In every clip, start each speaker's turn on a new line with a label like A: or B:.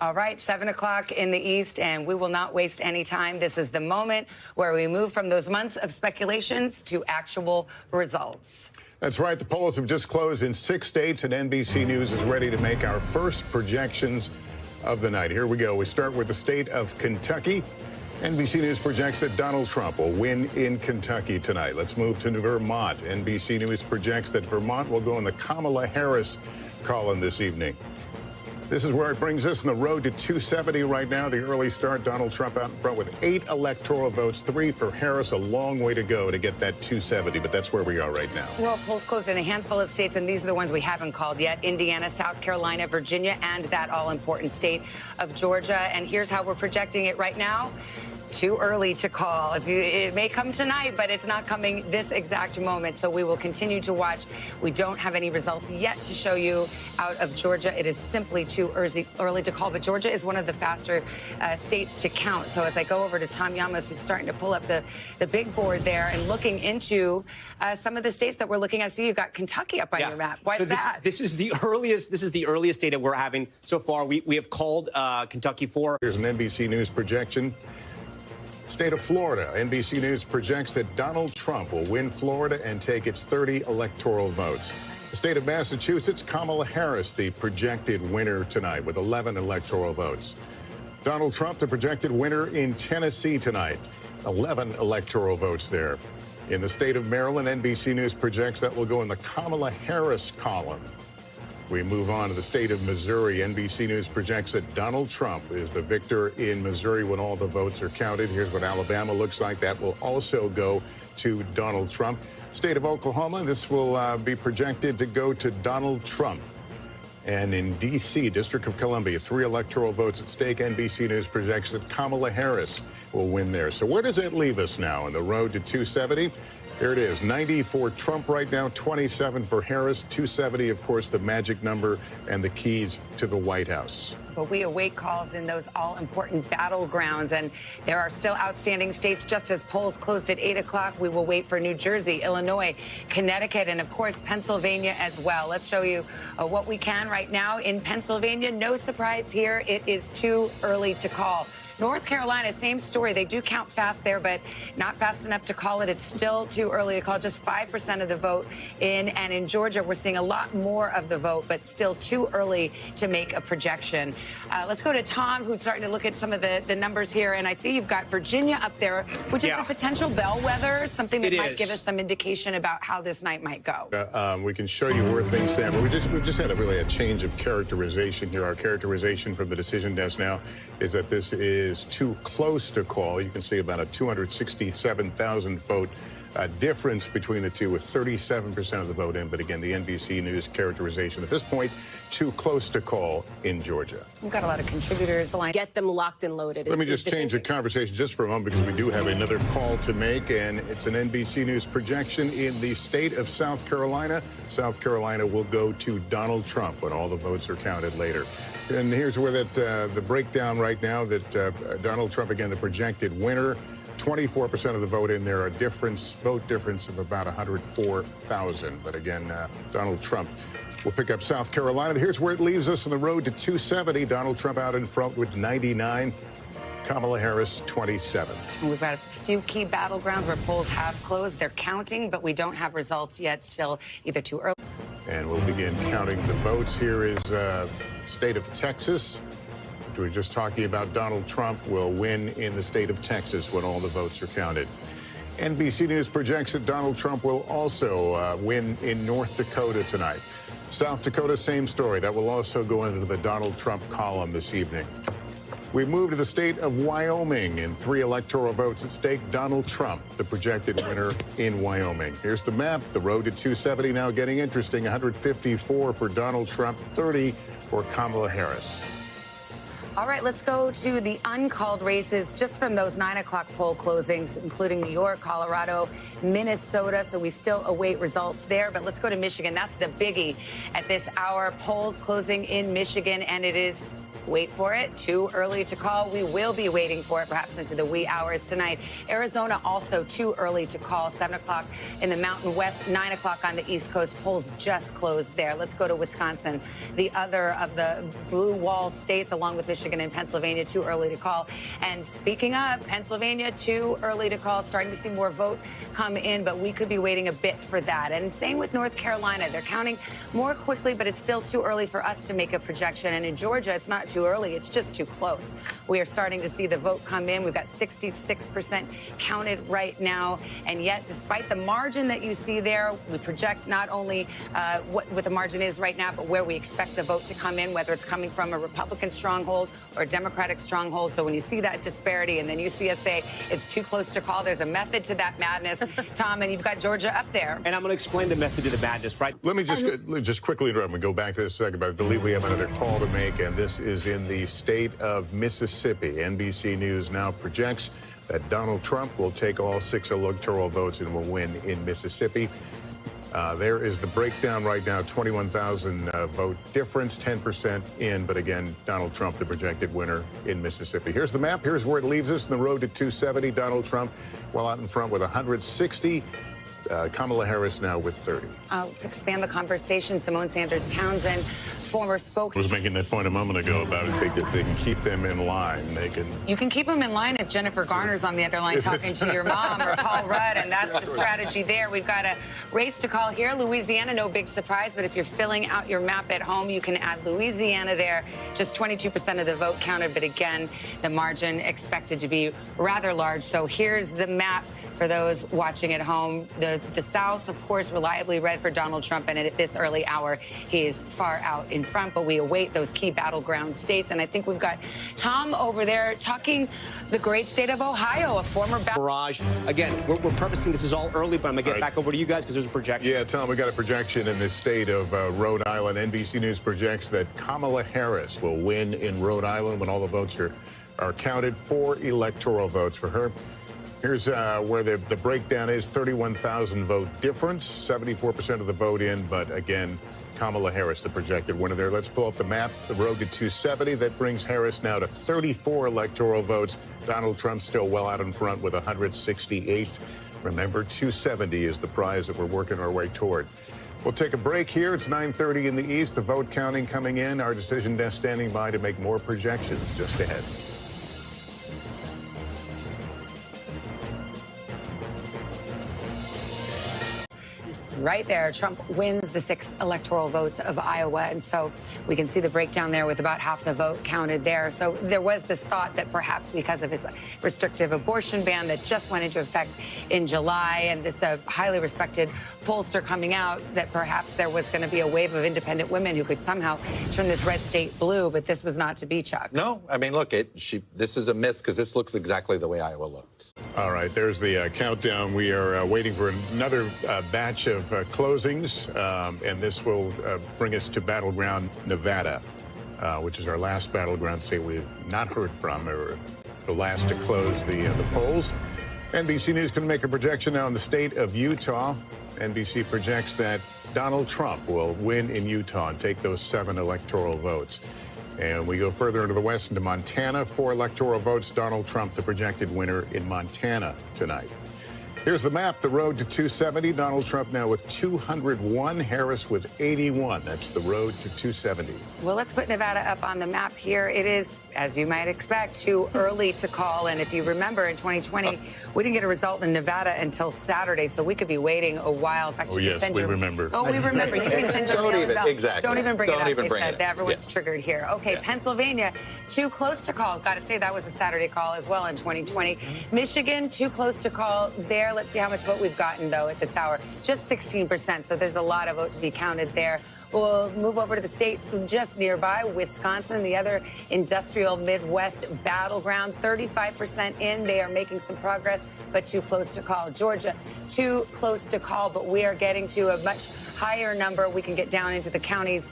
A: All right, 7 o'clock in the East, and we will not waste any time. This is the moment where we move from those months of speculations to actual results.
B: That's right. The polls have just closed in 6 states, and NBC News is ready to make our first projections of the night. Here we go. We start with the state of Kentucky. NBC News projects that Donald Trump will win in Kentucky tonight. Let's move to Vermont. NBC News projects that Vermont will go in the Kamala Harris column this evening. This is where it brings us on the road to 270 right now. The early start, Donald Trump out in front with 8 electoral votes, 3 for Harris. A long way to go to get that 270, but that's where we are right now.
A: Well, polls closed in a handful of states, and these are the ones we haven't called yet: Indiana, South Carolina, Virginia, and that all-important state of Georgia. And here's how we're projecting it right now. Too early to call. It may come tonight, but it's not coming this exact moment. So we will continue to watch. We don't have any results yet to show you out of Georgia. It is simply too early to call. But Georgia is one of the faster states to count. So as I go over to Tom Yamos, who's starting to pull up the big board there and looking into some of the states that we're looking at. See, you've got Kentucky up on your map. Why is that?
C: This is the earliest data we're having so far. We have called Kentucky for.
B: Here's an NBC News projection. State of Florida. NBC News projects that Donald Trump will win Florida and take its 30 electoral votes. The state of Massachusetts, Kamala Harris, the projected winner tonight with 11 electoral votes. Donald Trump, the projected winner in Tennessee tonight, 11 electoral votes there. In the state of Maryland, NBC News projects that will go in the Kamala Harris column. We move on to the state of Missouri. NBC News projects that Donald Trump is the victor in Missouri when all the votes are counted. Here's what Alabama looks like. That will also go to Donald Trump. State of Oklahoma, this will be projected to go to Donald Trump. And in D.C., District of Columbia, 3 electoral votes at stake. NBC News projects that Kamala Harris will win there. So where does that leave us now on the road to 270? There it is, 90 for Trump right now, 27 for Harris, 270, of course, the magic number and the keys to the White House.
A: But we await calls in those all-important battlegrounds, and there are still outstanding states. Just as polls closed at 8 o'clock, we will wait for New Jersey, Illinois, Connecticut, and, of course, Pennsylvania as well. Let's show you what we can right now in Pennsylvania. No surprise here. It is too early to call. North Carolina, same story. They do count fast there, but not fast enough to call it. It's still too early to call. Just 5% of the vote in. And in Georgia, we're seeing a lot more of the vote, but still too early to make a projection. Let's go to Tom, who's starting to look at some of the numbers here. And I see you've got Virginia up there, which is a potential bellwether, something that might give us some indication about how this night might go.
B: We can show you where things stand. But we've just had a change of characterization here. Our characterization from the decision desk now is that this is too close to call. You can see about a 267,000 vote difference between the two, with 37% of the vote in. But again, the NBC News characterization at this point, too close to call in Georgia.
A: We've got a lot of contributors.
D: Get them locked and loaded.
B: Let me just change the conversation just for a moment, because we do have another call to make, and it's an NBC News projection in the state of South Carolina. South Carolina will go to Donald Trump when all the votes are counted later. And here's where the breakdown right now, that Donald Trump, again, the projected winner, 24% of the vote in there, a vote difference of about 104,000. But again, Donald Trump will pick up South Carolina. Here's where it leaves us on the road to 270. Donald Trump out in front with 99. Kamala Harris, 27.
A: We've got a few key battlegrounds where polls have closed. They're counting, but we don't have results yet. Still either too early.
B: And we'll begin counting the votes. Here is state of Texas. We were just talking about Donald Trump will win in the state of Texas when all the votes are counted. NBC News projects that Donald Trump will also win in North Dakota tonight. South Dakota, same story. That will also go into the Donald Trump column this evening. We move to the state of Wyoming, and 3 electoral votes at stake. Donald Trump, the projected winner in Wyoming. Here's the map. The road to 270 now getting interesting. 154 for Donald Trump, 30 for Kamala Harris.
A: All right, let's go to the uncalled races just from those 9 o'clock poll closings, including New York, Colorado, Minnesota. So we still await results there. But let's go to Michigan. That's the biggie at this hour. Polls closing in Michigan, and it is Wait for it. Too early to call. We will be waiting for it perhaps into the wee hours tonight. Arizona also too early to call. 7 o'clock in the Mountain West, 9 o'clock on the East Coast. Polls just closed there. Let's go to Wisconsin, the other of the blue wall states, along with Michigan and Pennsylvania. Too early to call. And speaking of Pennsylvania, too early to call. Starting to see more vote come in, but we could be waiting a bit for that. And same with North Carolina. They're counting more quickly, but it's still too early for us to make a projection. And in Georgia, it's not too early. It's just too close. We are starting to see the vote come in. We've got 66% counted right now. And yet, despite the margin that you see there, we project not only what the margin is right now, but where we expect the vote to come in, whether it's coming from a Republican stronghold or a Democratic stronghold. So when you see that disparity and then you see us say it's too close to call, there's a method to that madness, Tom, and you've got Georgia up there. And
C: I'm going to explain the method to the madness, right?
B: Let me just quickly interrupt and go back to this a second, but I believe we have another call to make, and this is in the state of Mississippi. NBC News now projects that Donald Trump will take all 6 electoral votes and will win in Mississippi. There is the breakdown right now, 21,000 vote difference, 10% in, but again, Donald Trump, the projected winner in Mississippi. Here's the map. Here's where it leaves us in the road to 270. Donald Trump well out in front with 160. Kamala Harris now with 30.
A: Let's expand the conversation. Simone Sanders Townsend, former spokesman.
B: I was making that point a moment ago about it. They can keep them in line.
A: You can keep them in line if Jennifer Garner's on the other line talking to your mom or Paul Rudd, and that's the strategy there. We've got a race to call here. Louisiana, no big surprise, but if you're filling out your map at home, you can add Louisiana there. Just 22% of the vote counted, but again, the margin expected to be rather large. So here's the map for those watching at home. The South, of course, reliably red for Donald Trump, and at this early hour, he is far out in front, but we await those key battleground states. And I think we've got Tom over there talking the great state of Ohio, a former
C: barrage. Again, we're purposing this is all early, but I'm going to get back over to you guys because there's a projection.
B: Yeah, Tom, we got a projection in the state of Rhode Island. NBC News projects that Kamala Harris will win in Rhode Island when all the votes are counted. 4 electoral votes for her. Here's where the breakdown is, 31,000 vote difference, 74% of the vote in, but again, Kamala Harris, the projected winner there. Let's pull up the map, the road to 270. That brings Harris now to 34 electoral votes. Donald Trump still well out in front with 168. Remember, 270 is the prize that we're working our way toward. We'll take a break here. It's 9:30 in the East. The vote counting coming in. Our decision desk standing by to make more projections just ahead.
A: Right there, Trump wins the 6 electoral votes of Iowa, and so we can see the breakdown there with about half the vote counted there. So there was this thought that perhaps because of his restrictive abortion ban that just went into effect in July, and this highly respected pollster coming out, that perhaps there was going to be a wave of independent women who could somehow turn this red state blue, but this was not to be, Chuck.
D: No, I mean, look, this is a miss because this looks exactly the way Iowa looks.
B: All right, there's the countdown. We are waiting for another batch of closings, and this will bring us to battleground Nevada, which is our last battleground state we've not heard from, or the last to close the polls. NBC News can make a projection now in the state of Utah. NBC projects that Donald Trump will win in Utah and take those 7 electoral votes. And we go further into the west, into Montana. 4 electoral votes. Donald Trump, the projected winner in Montana tonight. Here's the map, the road to 270. Donald Trump now with 201, Harris with 81. That's the road to 270.
A: Well, let's put Nevada up on the map here. It is, as you might expect, too early to call. And if you remember, in 2020, we didn't get a result in Nevada until Saturday, so we could be waiting a while. In fact,
B: we remember.
A: Oh, we remember. You can send your mail bell.
D: Exactly.
A: Don't even bring it up.
D: Even bring it up.
A: Everyone's triggered here. Okay, Pennsylvania, too close to call. Got to say, that was a Saturday call as well in 2020. Michigan, too close to call there. Let's see how much vote we've gotten, though, at this hour. Just 16%, so there's a lot of vote to be counted there. We'll move over to the state just nearby, Wisconsin, the other industrial Midwest battleground. 35% in. They are making some progress, but too close to call. Georgia, too close to call, but we are getting to a much higher number. We can get down into the counties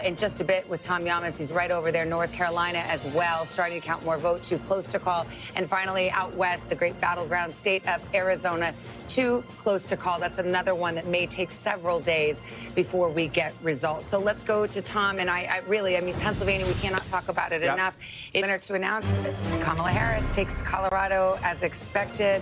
A: in just a bit with Tom Yamas. He's right over there. North Carolina as well, starting to count more votes, too close to call. And finally, out west, the great battleground state of Arizona, too close to call. That's another one that may take several days before we get results. So let's go to Tom. And I mean, Pennsylvania, we cannot talk about it enough. It's to announce that Kamala Harris takes Colorado as expected.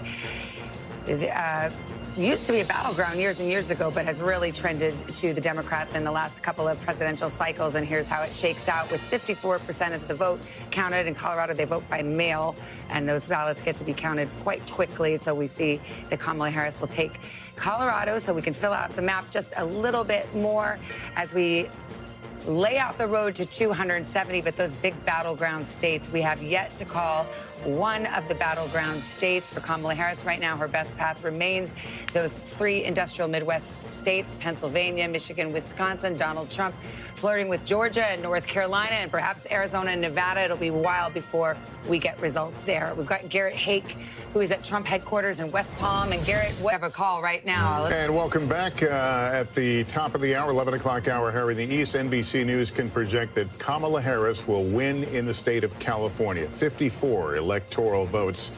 A: Used to be a battleground years and years ago, but has really trended to the Democrats in the last couple of presidential cycles. And here's how it shakes out. With 54% of the vote counted in Colorado, they vote by mail, and those ballots get to be counted quite quickly. So we see that Kamala Harris will take Colorado, so we can fill out the map just a little bit more as we lay out the road to 270, but those big battleground states, we have yet to call one of the battleground states for Kamala Harris. Right now, her best path remains those three industrial Midwest states, Pennsylvania, Michigan, Wisconsin. Donald Trump flirting with Georgia and North Carolina and perhaps Arizona and Nevada. It'll be a while before we get results there. We've got Garrett Hake, who is at Trump headquarters in West Palm. And Garrett, we have a call right now.
B: And welcome back at the top of the hour, 11 o'clock hour here in the East. NBC News can project that Kamala Harris will win in the state of California. 54 electoral votes.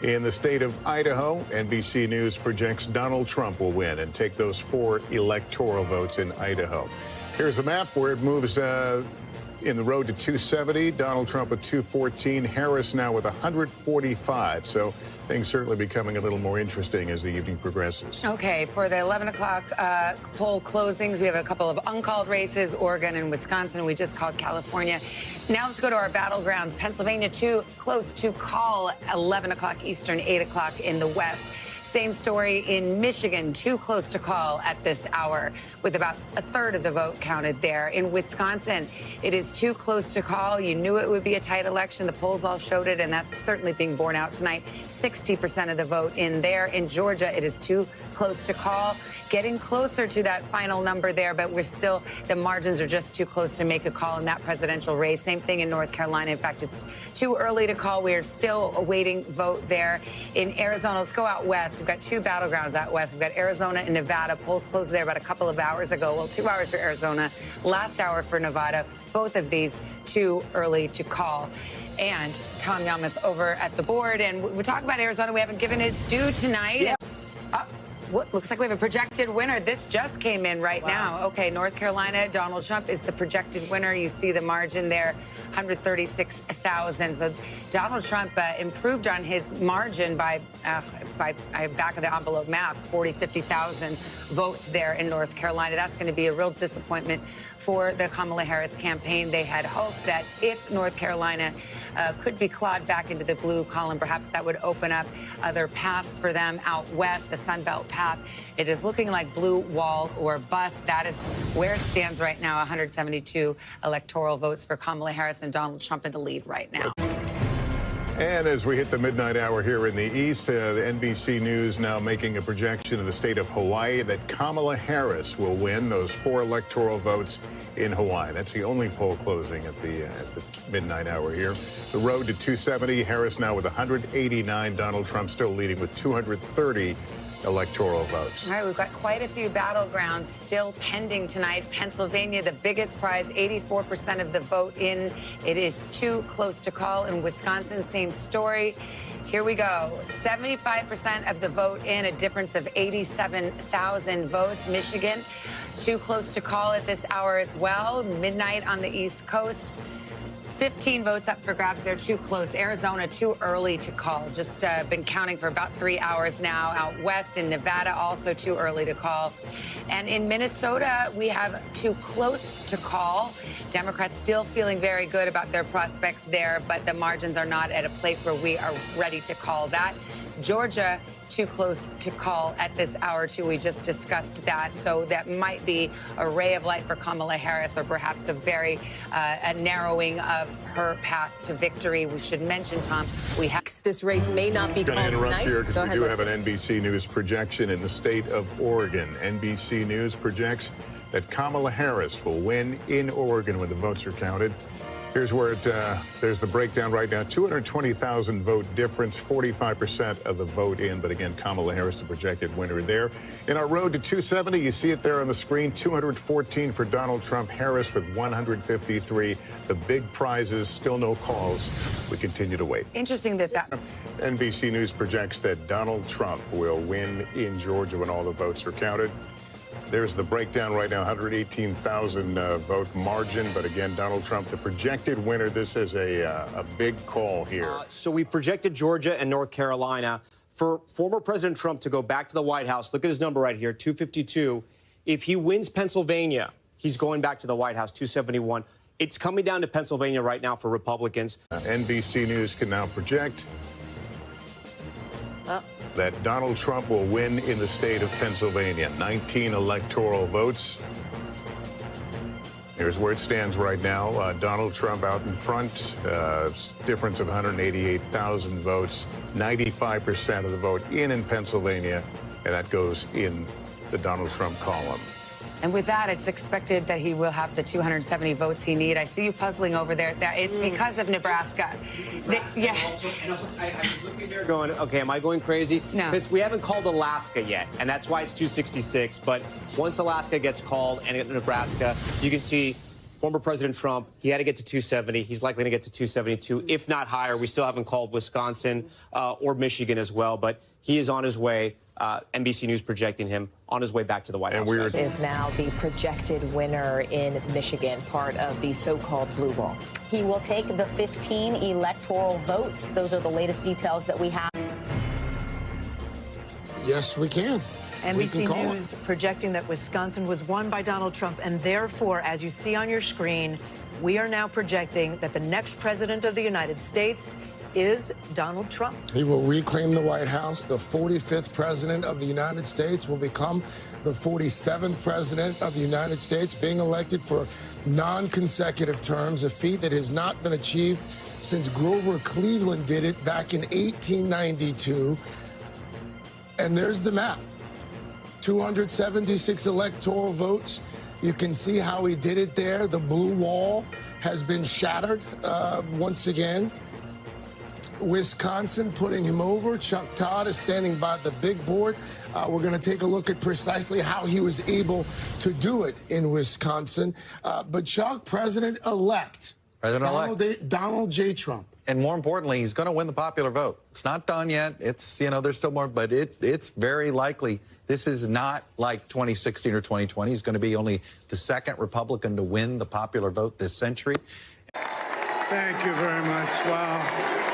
B: In the state of Idaho, NBC News projects Donald Trump will win and take those 4 electoral votes in Idaho. Here's the map where it moves in the road to 270. Donald Trump with 214. Harris now with 145. So things certainly becoming a little more interesting as the evening progresses.
A: Okay, for the 11 o'clock poll closings, we have a couple of uncalled races, Oregon and Wisconsin. We just called California. Now let's go to our battlegrounds. Pennsylvania, too close to call, 11 o'clock Eastern, 8 o'clock in the West. Same story in Michigan, too close to call at this hour, with about a third of the vote counted there. In Wisconsin, it is too close to call. You knew it would be a tight election. The polls all showed it, and that's certainly being borne out tonight. 60% of the vote in there. In Georgia, it is too close to call. Getting closer to that final number there, but we're still, the margins are just too close to make a call in that presidential race. Same thing in North Carolina. In fact, it's too early to call. We are still awaiting vote there. In Arizona, let's go out west. We've got 2 battlegrounds out west. We've got Arizona and Nevada. Polls closed there about a couple of hours ago. Well, 2 hours for Arizona, last hour for Nevada. Both of these too early to call. And Tom Yamas over at the board. And we talk about Arizona. We haven't given its due tonight. Yeah. What looks like we have a projected winner. This just came in right now. Okay, North Carolina, Donald Trump is the projected winner. You see the margin there, 136,000. So Donald Trump improved on his margin by back of the envelope math, 50,000 votes there in North Carolina. That's going to be a real disappointment for the Kamala Harris campaign. They had hoped that if North Carolina could be clawed back into the blue column, perhaps that would open up other paths for them out west, a Sunbelt path. It is looking like blue wall or bust. That is where it stands right now, 172 electoral votes for Kamala Harris and Donald Trump in the lead right now.
B: And as we hit the midnight hour here in the East, the NBC News now making a projection in the state of Hawaii that Kamala Harris will win those 4 electoral votes in Hawaii. That's the only poll closing at the midnight hour here. The road to 270, Harris now with 189, Donald Trump still leading with 230 electoral votes.
A: All right, we've got quite a few battlegrounds still pending tonight. Pennsylvania, the biggest prize, 84% of the vote in. It is too close to call. In Wisconsin, same story. Here we go. 75% of the vote in, a difference of 87,000 votes. Michigan, too close to call at this hour as well. Midnight on the East Coast. 15 votes up for grabs. They're too close. Arizona, too early to call. Just been counting for about 3 hours now. Out west in Nevada, also too early to call. And in Minnesota, we have too close to call. Democrats still feeling very good about their prospects there, but the margins are not at a place where we are ready to call that. Georgia, too close to call at this hour, too. We just discussed that. So that might be a ray of light for Kamala Harris, or perhaps a narrowing of her path to victory. We should mention, Tom, we have
E: this race may not be called tonight.
B: I'm going to interrupt here because we do have an NBC News projection in the state of Oregon. NBC News projects that Kamala Harris will win in Oregon when the votes are counted. Here's where there's the breakdown right now. 220,000 vote difference, 45% of the vote in. But again, Kamala Harris, the projected winner there. In our road to 270, you see it there on the screen, 214 for Donald Trump, Harris with 153. The big prizes, still no calls. We continue to wait.
A: Interesting that
B: NBC News projects that Donald Trump will win in Georgia when all the votes are counted. There's the breakdown right now, 118,000 vote margin. But again, Donald Trump, the projected winner. This is a big call here.
C: So we projected Georgia and North Carolina. For former President Trump to go back to the White House, look at his number right here, 252. If he wins Pennsylvania, he's going back to the White House, 271. It's coming down to Pennsylvania right now for Republicans.
B: NBC News can now project that Donald Trump will win in the state of Pennsylvania. 19 electoral votes. Here's where it stands right now. Donald Trump out in front, difference of 188,000 votes, 95% of the vote in Pennsylvania, and that goes in the Donald Trump column.
A: And with that, it's expected that he will have the 270 votes he needs. I see you puzzling over there. It's because of Nebraska.
C: Yeah. Also, and I was looking there going, okay, am I going crazy?
A: No.
C: Because we haven't called Alaska yet, and that's why it's 266. But once Alaska gets called and Nebraska, you can see former President Trump, he had to get to 270. He's likely to get to 272, if not higher. We still haven't called Wisconsin or Michigan as well, but he is on his way. NBC News projecting him on his way back to the White House.
E: Is now the projected winner in Michigan, part of the so-called blue wall. He will take the 15 electoral votes. Those are the latest details that we have.
F: Yes, we can.
G: NBC News projecting that Wisconsin was won by Donald Trump, and therefore, as you see on your screen, we are now projecting that the next president of the United States is Donald Trump.
F: He will reclaim the White House. The 45th president of the United States will become the 47th president of the United States, being elected for non-consecutive terms, a feat that has not been achieved since Grover Cleveland did it back in 1892. And there's the map. 276 electoral votes. You can see how he did it there. The blue wall has been shattered once again. Wisconsin putting him over. Chuck Todd is standing by the big board. We're going to take a look at precisely how he was able to do it in Wisconsin. But Chuck, President-elect Donald J. Trump.
D: And more importantly, he's going to win the popular vote. It's not done yet. It's, there's still more, but it's very likely. This is not like 2016 or 2020. He's going to be only the second Republican to win the popular vote this century.
H: Thank you very much. Wow.